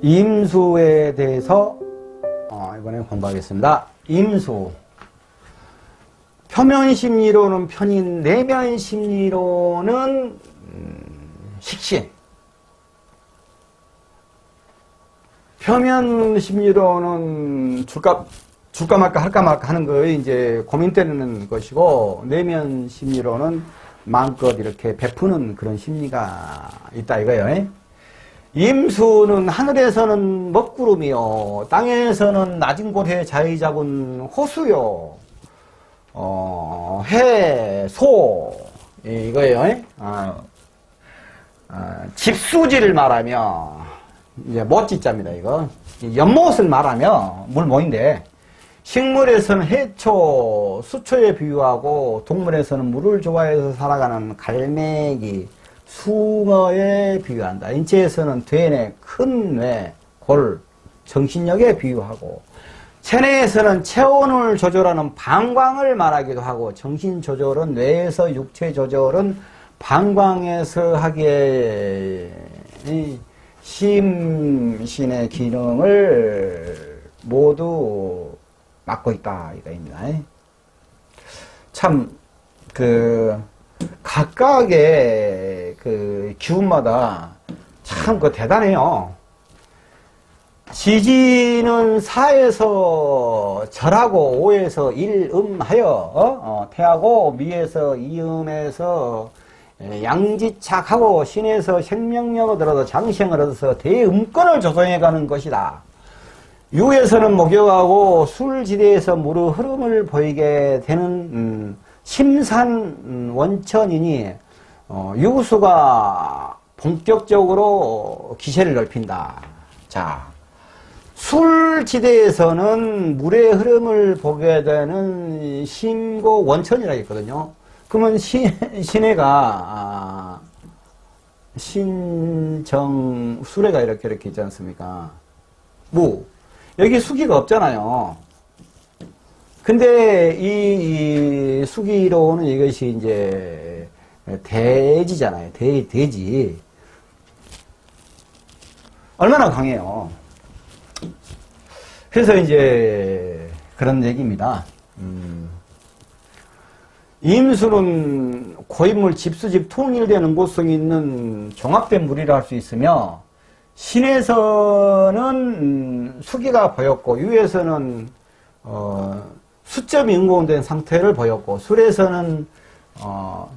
임수에 대해서 이번에 공부하겠습니다. 임수. 표면심리로는 편인, 내면심리로는 식신. 표면심리로는 줄까 말까 할까 말까 하는 거에 이제 고민되는 것이고, 내면심리로는 마음껏 이렇게 베푸는 그런 심리가 있다 이거예요. 임수는 하늘에서는 먹구름이요, 땅에서는 낮은 곳에 자리 잡은 호수요, 해, 소, 이거예요. 집수지를 말하며, 이제 못지자입니다, 이거. 연못을 말하며, 물모인데, 식물에서는 해초, 수초에 비유하고, 동물에서는 물을 좋아해서 살아가는 갈매기, 숭어에 비유한다. 인체에서는 되뇌, 큰 뇌, 골, 정신력에 비유하고, 체내에서는 체온을 조절하는 방광을 말하기도 하고, 정신 조절은 뇌에서, 육체 조절은 방광에서 하기에 심신의 기능을 모두 맡고 있다 이거입니다. 참 각각의 기운마다 참 대단해요. 지지는 사에서 절하고 오에서 일음하여 태하고 미에서 이음에서 양지착하고 신에서 생명력을 얻어 장생을 얻어서 대음권을 조성해가는 것이다. 유에서는 목욕하고 술지대에서 물의 흐름을 보이게 되는 심산 원천이니 유수가 본격적으로 기세를 넓힌다. 자, 술지대에서는 물의 흐름을 보게 되는 심고 원천이라고 했거든요. 그러면 시내가 신정 수레가 이렇게 있지 않습니까? 여기 수기가 없잖아요. 근데 이 수기로는 이것이 이제 대지잖아요. 대지. 얼마나 강해요. 그래서 이제 그런 얘기입니다. 임수는 고인물 집수집 통일되는 모성이 있는 종합된 물이라 할 수 있으며, 신에서는 수기가 보였고, 유에서는 수점이 응고된 상태를 보였고, 술에서는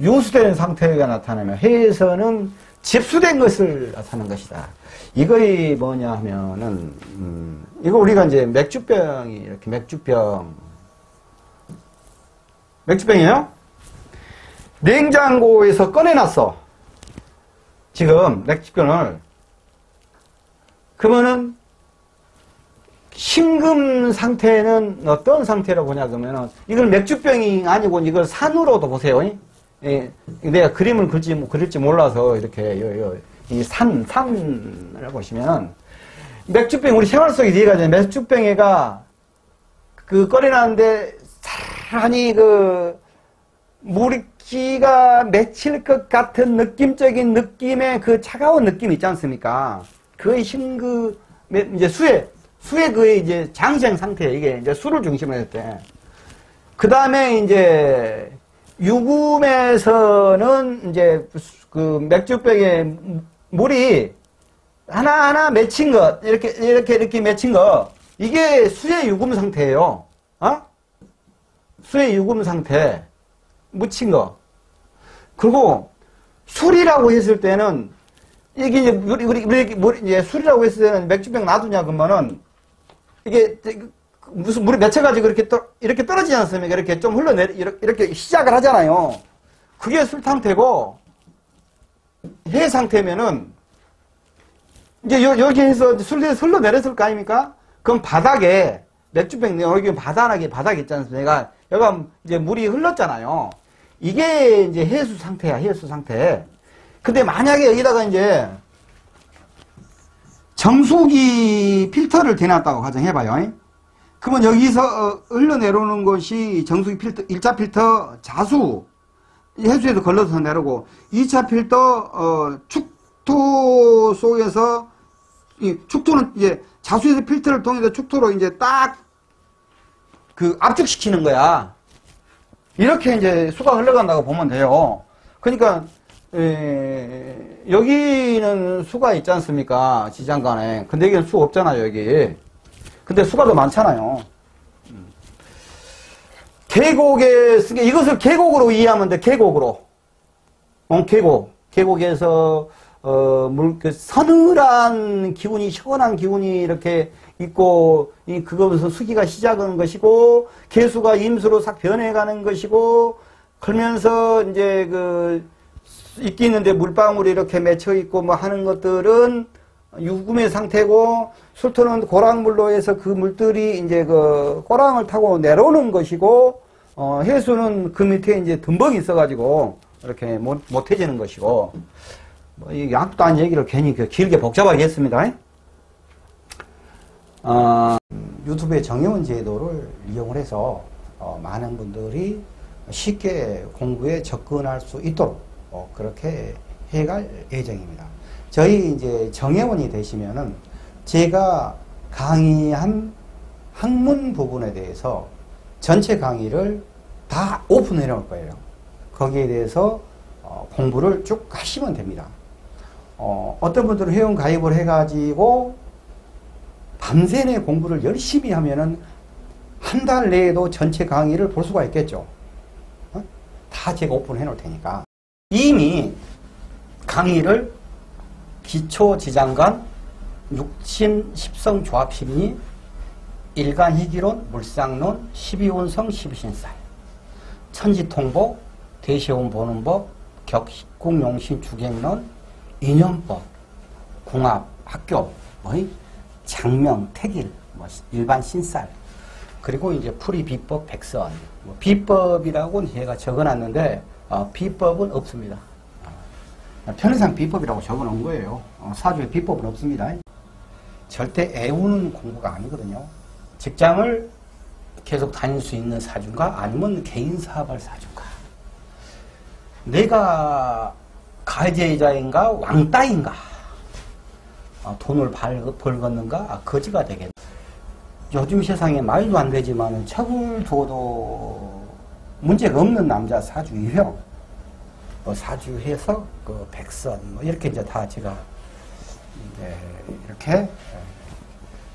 융수된 상태가 나타나며, 해에서는 집수된 것을 나타내는 것이다. 이거이 뭐냐 하면은 이거 우리가 이제 맥주병이 이렇게 맥주병이에요? 냉장고에서 꺼내놨어. 지금 맥주병을. 그러면은 심금 상태는 어떤 상태라고 보냐 그러면은, 이걸 맥주병이 아니고 이걸 산으로도 보세요. 예, 내가 그림을 그릴지 몰라서 이렇게 이 산을 보시면, 맥주병, 우리 생활 속에 이해가 되는 맥주병에가 꺼내놨는데 사란히 물기가 맺힐 것 같은 느낌적인 느낌의 차가운 느낌 있지 않습니까? 그의 이제 수의 이제 장생 상태, 이게 이제 수를 중심으로 할 때. 그 다음에 이제 유금에서는 이제 맥주병에 물이 하나하나 맺힌 것, 이렇게 맺힌 것, 이게 수의 유금 상태예요. 수의 유금 상태, 묻힌 거. 그리고 술이라고 했을 때는, 이게 이제 이제 술이라고 했을 때는 맥주병 놔두냐 그러면은, 이게 무슨 물이 맺혀가지고 이렇게 떨어지지 않습니까? 이렇게 좀 이렇게 시작을 하잖아요. 그게 술 상태고, 해 상태면은, 이제 여기에서 술에서 흘러내렸을 거 아닙니까? 그럼 바닥에, 맥주병, 여기 바닥 있지 않습니까? 여기가 이제 물이 흘렀잖아요. 이게 이제 해수 상태야, 해수 상태. 근데 만약에 여기다가 이제 정수기 필터를 대놨다고 가정해봐요. 그러면 여기서 흘러내려오는 것이 정수기 필터, 1차 필터 자수, 해수에도 걸러서 내려오고, 2차 필터 축토 속에서 이 축토는 이제 자수에서 필터를 통해서 축토로 이제 딱 그 압축시키는 거야. 이렇게 이제 수가 흘러간다고 보면 돼요. 그러니까 여기는 수가 있지 않습니까? 지장간에. 근데 여기는 수 없잖아요, 여기. 근데 수가 더 많잖아요. 계곡에, 이것을 계곡으로 이해하면 돼, 계곡으로. 계곡. 계곡에서, 서늘한 기운이, 시원한 기운이 이렇게 있고, 그거에서 수기가 시작하는 것이고, 개수가 임수로 싹 변해가는 것이고, 그러면서 이제 있기 있는데 물방울이 이렇게 맺혀 있고 뭐 하는 것들은 유금의 상태고, 술토는 고랑물로 해서 그 물들이 이제 고랑을 타고 내려오는 것이고, 해수는 그 밑에 이제 덤벅이 있어가지고 이렇게 못해지는 것이고, 뭐 이 약도 아닌 얘기를 괜히 길게 복잡하게 했습니다. 유튜브의 정혜원 제도를 이용을 해서 많은 분들이 쉽게 공부에 접근할 수 있도록 그렇게 해갈 예정입니다. 저희 이제 정혜원이 되시면은 제가 강의한 학문 부분에 대해서 전체 강의를 다 오픈해 놓을 거예요. 거기에 대해서 공부를 쭉 하시면 됩니다. 어떤 분들은 회원 가입을 해가지고 밤새내 공부를 열심히 하면은 한 달 내에도 전체 강의를 볼 수가 있겠죠. 다 제가 오픈해 놓을 테니까. 이미 강의를 기초지장간, 육신, 십성 조합심리, 일간희귀론, 물상론, 12운성, 12신살, 천지통보, 대시온 보는 법, 격국용신 주객론, 인연법, 궁합, 학교, 장명, 택일, 일반 신살, 그리고 이제 풀이 비법, 백선. 비법이라고는 제가 적어놨는데 비법은 없습니다. 편의상 비법이라고 적어놓은 거예요. 사주에 비법은 없습니다. 절대 애우는 공부가 아니거든요. 직장을 계속 다닐 수 있는 사주인가, 아니면 개인 사업할 사주인가, 내가 가해자인가 왕따인가, 돈을 벌겠는가, 거지가 되겠는가. 요즘 세상에 말도 안 되지만 척을 둬도 문제가 없는 남자 사주 유형, 사주해서 백선 이렇게 이제 다 제가 이렇게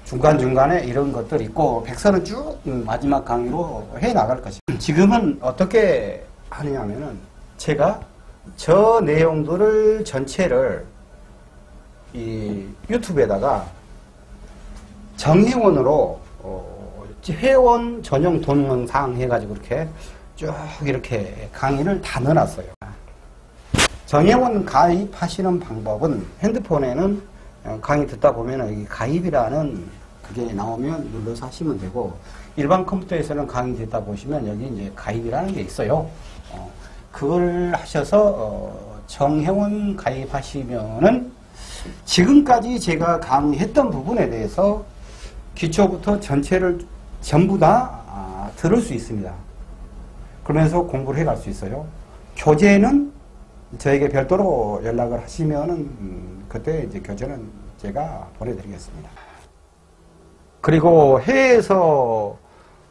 중간중간에 이런 것들이 있고, 백선은 쭉 마지막 강의로 해 나갈 것입니다. 지금은 어떻게 하느냐면은 제가 저 내용들을 전체를 이 유튜브에다가 정회원으로 회원 전용 동영상 해가지고 이렇게 쭉 이렇게 강의를 다 넣어놨어요. 정회원 가입하시는 방법은 핸드폰에는 강의 듣다 보면 여기 가입이라는 그게 나오면 눌러서 하시면 되고, 일반 컴퓨터에서는 강의 듣다 보시면 여기 이제 가입이라는 게 있어요. 그걸 하셔서 정회원 가입하시면은 지금까지 제가 강의했던 부분에 대해서 기초부터 전체를 전부 다 들을 수 있습니다. 그러면서 공부를 해갈 수 있어요. 교재는 저에게 별도로 연락을 하시면은 그때 이제 교재는 제가 보내드리겠습니다. 그리고 해에서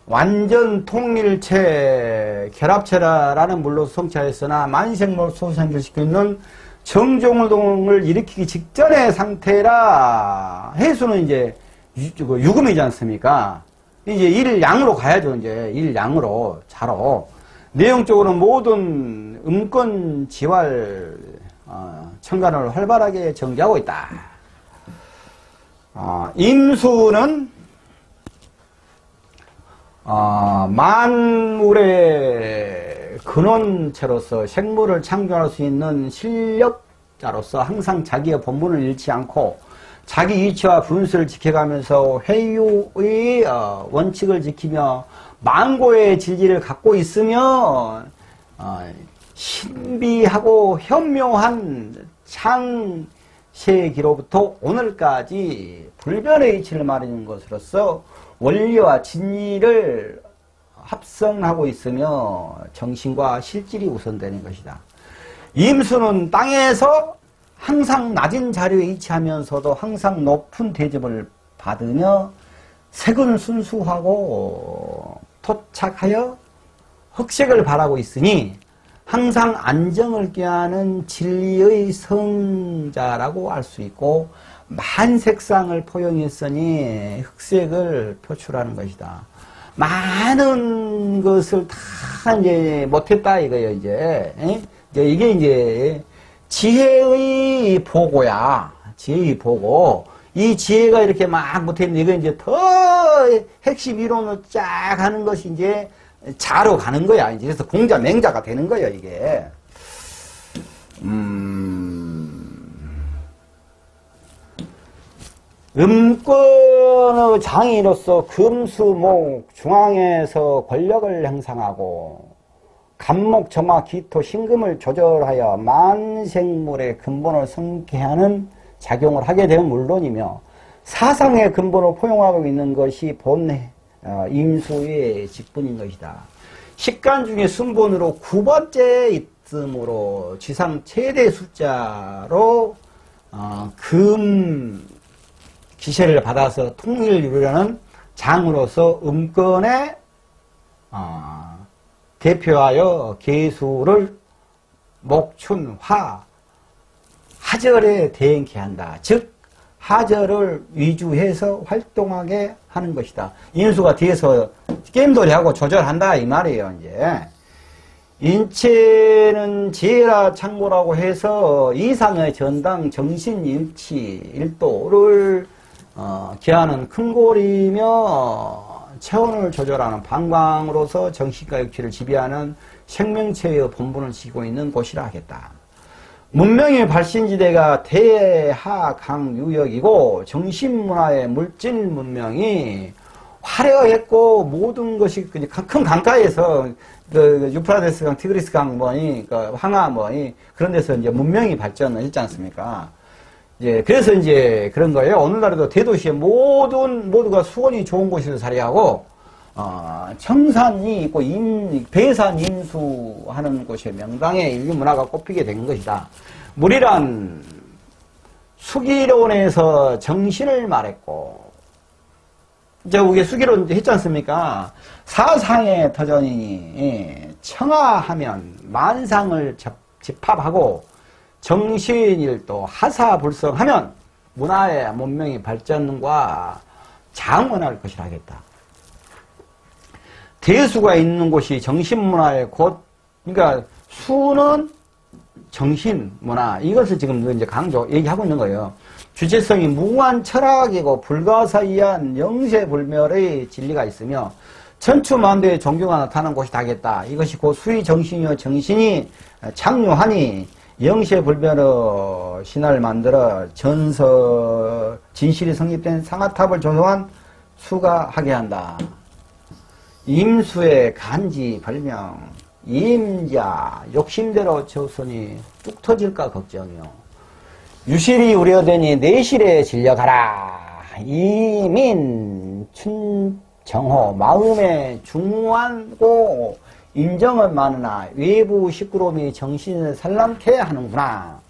완전 통일체, 결합체라는 물로 성취하였으나 만생물 소생을 시키는 정종동을 일으키기 직전의 상태라, 해수는 이제 유금이지 않습니까? 이제 일양으로 가야죠. 이제 일양으로 자로. 내용적으로는 모든 음권 지활 천간을 활발하게 정지하고 있다. 임수는 만물의 근원체로서 생물을 창조할 수 있는 실력자로서 항상 자기의 본분을 잃지 않고 자기 이치와 분수를 지켜가면서 회유의 원칙을 지키며 만고의 질지를 갖고 있으며 신비하고 현묘한 창세기로부터 오늘까지 불변의 이치를 말하는 것으로서 원리와 진리를 합성하고 있으며 정신과 실질이 우선되는 것이다. 임수는 땅에서 항상 낮은 자리에 위치하면서도 항상 높은 대접을 받으며 색은 순수하고 토착하여 흑색을 바라고 있으니 항상 안정을 꾀하는 진리의 성자라고 알 수 있고 만색상을 포용했으니 흑색을 표출하는 것이다. 많은 것을 다 이제 못했다 이거예요. 이제 이게 이제 지혜의 보고야. 지혜의 보고. 이 지혜가 이렇게 막 못했는데 이거 이제 더 핵심 이론을 쫙 하는 것이 이제 자로 가는 거야. 이제 그래서 공자 맹자가 되는 거야 이게. 음권의 장이로서 금수목 중앙에서 권력을 형성하고 간목 정화 기토 신금을 조절하여 만생물의 근본을 성취하는 작용을 하게 되면 물론이며 사상의 근본을 포용하고 있는 것이 본 임수의 직분인 것이다. 식간 중에 순본으로 9번째 있음으로 지상 최대 숫자로 금 기세를 받아서 통일을 이루려는 장으로서 음권에 대표하여 계수를 목춘, 화, 하절에 대행케 한다. 즉 하절을 위주해서 활동하게 하는 것이다. 인수가 뒤에서 게임돌이하고 조절한다 이 말이에요. 이제 인체는 지혜라 창고라고 해서 이상의 전당 정신일치 일도를 기하는 큰골이며 체온을 조절하는 방광으로서 정신과 육체를 지배하는 생명체의 본분을 지고 있는 곳이라 하겠다. 문명의 발신지대가 대하강유역이고 정신문화의 물질 문명이 화려했고 모든 것이 큰 강가에서 그 유프라데스 강, 티그리스 강 뭐니, 그 황하 뭐니 그런 데서 이제 문명이 발전을 했지 않습니까? 예, 그래서 이제 그런 거예요. 오늘날에도 대도시에 모두가 수온이 좋은 곳에서 자리하고, 청산이 있고, 배산 임수하는 곳에 명당에 인류 문화가 꼽히게 된 것이다. 물이란 수기론에서 정신을 말했고, 이제 우리 수기론 했지 않습니까? 사상의 터전이니, 청하하면 만상을 집합하고, 정신일도 하사불성하면 문화의 문명의 발전과 장원할 것이라 하겠다. 대수가 있는 곳이 정신문화의 곳, 그러니까 수는 정신문화, 이것을 지금 이제 얘기하고 있는 거예요. 주체성이 무한 철학이고 불가사의한 영세불멸의 진리가 있으며 천추만대의 종교가 나타나는 곳이 다겠다. 이것이 곧 수의 정신이요 정신이 창류하니 영세불변의 신화를 만들어 진실이 성립된 상아탑을 조성한 수가 하게 한다. 임수의 간지 별명 임자 욕심대로 채웠으니 뚝 터질까 걱정이요. 유실이 우려되니 내실에 진려가라. 이민 춘정호 마음에 중후하고 인정은 많으나 외부 시끄러움이 정신을 산란케 하는구나.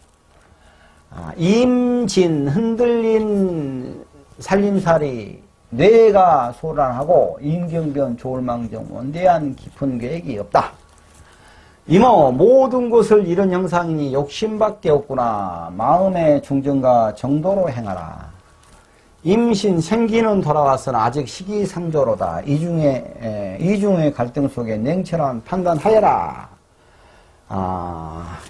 임진 흔들린 살림살이 뇌가 소란하고 인경변 조울망정 원대한 깊은 계획이 없다. 이모 모든 것을 이런 형상이니 욕심밖에 없구나. 마음의 중정과 정도로 행하라. 임신 생기는 돌아왔으나 아직 시기상조로다. 이중의 갈등 속에 냉철한 판단하여라.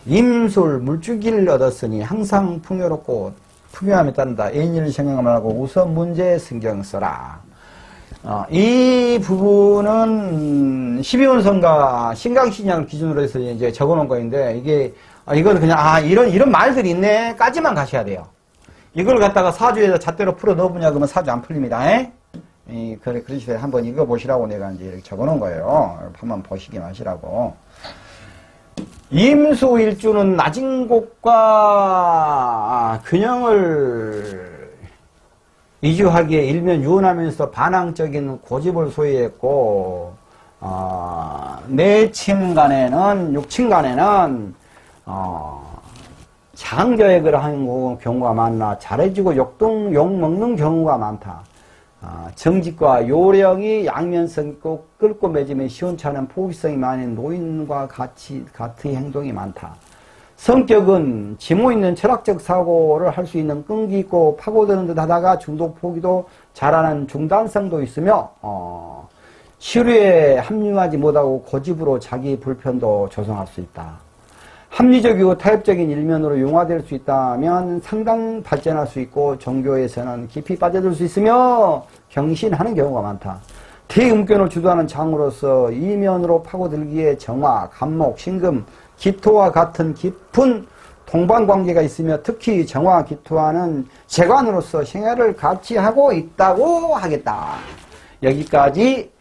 임술 물주기를 얻었으니 항상 풍요롭고 풍요함에 따른다. 애인을 생각하고 우선 문제에 신경 써라. 이 부분은 12원성과 신강신약을 기준으로 해서 이제 적어 놓은 거인데, 이건 그냥, 이런 말들이 있네. 까지만 가셔야 돼요. 이걸 갖다가 사주에다 잣대로 풀어 넣어보냐, 그러면 사주 안 풀립니다. 그러시되 한번 읽어보시라고 내가 이제 이렇게 적어 놓은 거예요. 한번 보시기 마시라고. 임수일주는 낮은 곳과 균형을 이주하기에 일면 유언하면서 반항적인 고집을 소유했고, 내친 간에는, 육친 간에는, 장교역을 하는 경우가 많나 잘해주고 욕먹는 경우가 많다. 정직과 요령이 양면성 있고 끌고 맺으면 시원찮은 포기성이 많은 노인과 같은 행동이 많다. 성격은 지모 있는 철학적 사고를 할 수 있는 끈기 있고 파고드는 듯 하다가 중독 포기도 잘하는 중단성도 있으며 시류에 합류하지 못하고 고집으로 자기 불편도 조성할 수 있다. 합리적이고 타협적인 일면으로 융화될 수 있다면 상당 발전할 수 있고 종교에서는 깊이 빠져들 수 있으며 경신하는 경우가 많다. 대음견을 주도하는 장으로서 이면으로 파고들기에 정화, 간목, 신금, 기토와 같은 깊은 동반관계가 있으며 특히 정화, 기토와는 재관으로서 생활을 같이 하고 있다고 하겠다. 여기까지